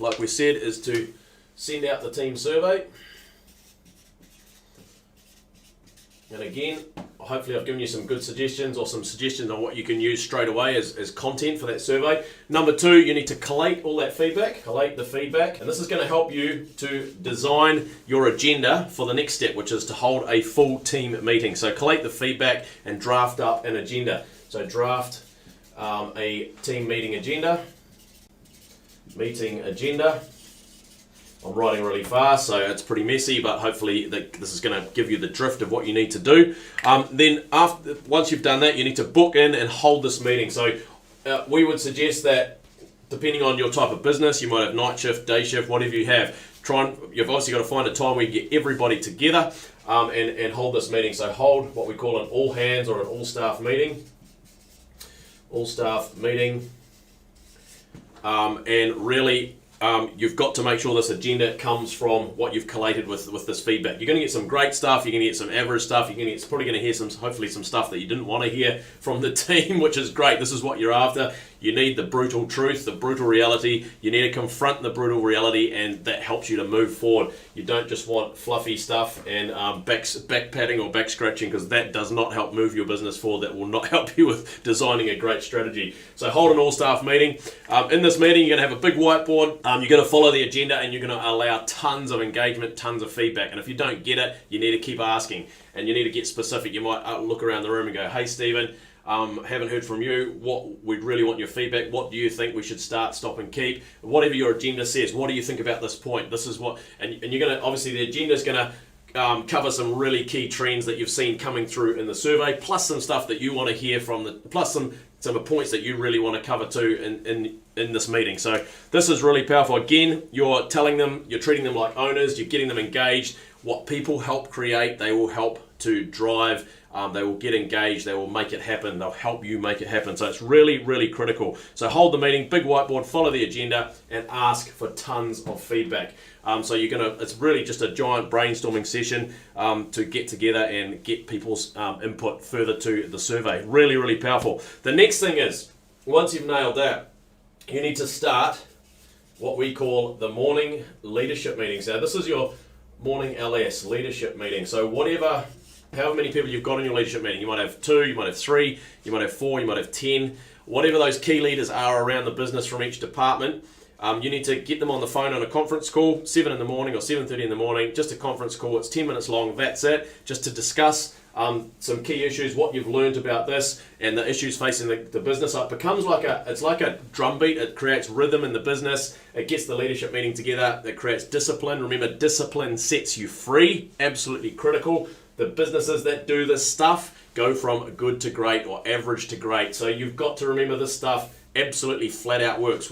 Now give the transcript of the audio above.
like we said, is to send out the team survey. And again, hopefully I've given you some good suggestions or some suggestions on what you can use straight away as content for that survey. Number 2, you need to collate all that feedback, collate the feedback. And this is going to help you to design your agenda for the next step, which is to hold a full team meeting. So collate the feedback and draft up an agenda. So draft a team meeting agenda. I'm writing really fast, so it's pretty messy, but hopefully this is going to give you the drift of what you need to do. Then once you've done that, you need to book in and hold this meeting. So we would suggest that, depending on your type of business, you might have night shift, day shift, whatever you have. You've obviously got to find a time where you get everybody together and hold this meeting. So hold what we call an all hands or an all staff meeting. All staff meeting. And really, you've got to make sure this agenda comes from what you've collated with this feedback. You're going to get some great stuff, you're going to get some average stuff, probably going to hear hopefully some stuff that you didn't want to hear from the team, which is great. This is what you're after. You need the brutal truth, the brutal reality. You need to confront the brutal reality, and that helps you to move forward. You don't just want fluffy stuff and back patting or back scratching, because that does not help move your business forward. That will not help you with designing a great strategy. So hold an all-staff meeting. In this meeting, you're going to have a big whiteboard. You're going to follow the agenda, and you're going to allow tons of engagement, tons of feedback. And if you don't get it, you need to keep asking, and you need to get specific. You might look around the room and go, "Hey, Stephen, haven't heard from you. We'd really want your feedback. What do you think we should start, stop, and keep? Whatever your agenda says, what do you think about this point? This is what," and you're going to, obviously the agenda is going to cover some really key trends that you've seen coming through in the survey, plus some stuff that you want to hear plus some points that you really want to cover too in this meeting. So this is really powerful. Again, you're treating them like owners, you're getting them engaged. What people help create, they will help to drive. They will get engaged, they will make it happen, they'll help you make it happen. So it's really, really critical. So hold the meeting, big whiteboard, follow the agenda, and ask for tons of feedback. So it's really just a giant brainstorming session to get together and get people's input further to the survey. Really, really powerful. The next thing is, once you've nailed that, you need to start what we call the morning leadership meeting. So this is your morning LS, leadership meeting. So however many people you've got in your leadership meeting, you might have 2, you might have 3, you might have 4, you might have 10, whatever those key leaders are around the business from each department, you need to get them on the phone on a conference call, 7 in the morning or 7:30 in the morning, just a conference call. It's 10 minutes long, that's it, just to discuss some key issues, what you've learned about this, and the issues facing the business. It becomes it's like a drumbeat. It creates rhythm in the business. It gets the leadership meeting together. It creates discipline. Remember, discipline sets you free. Absolutely critical. The businesses that do this stuff go from good to great or average to great. So you've got to remember this stuff absolutely flat out works.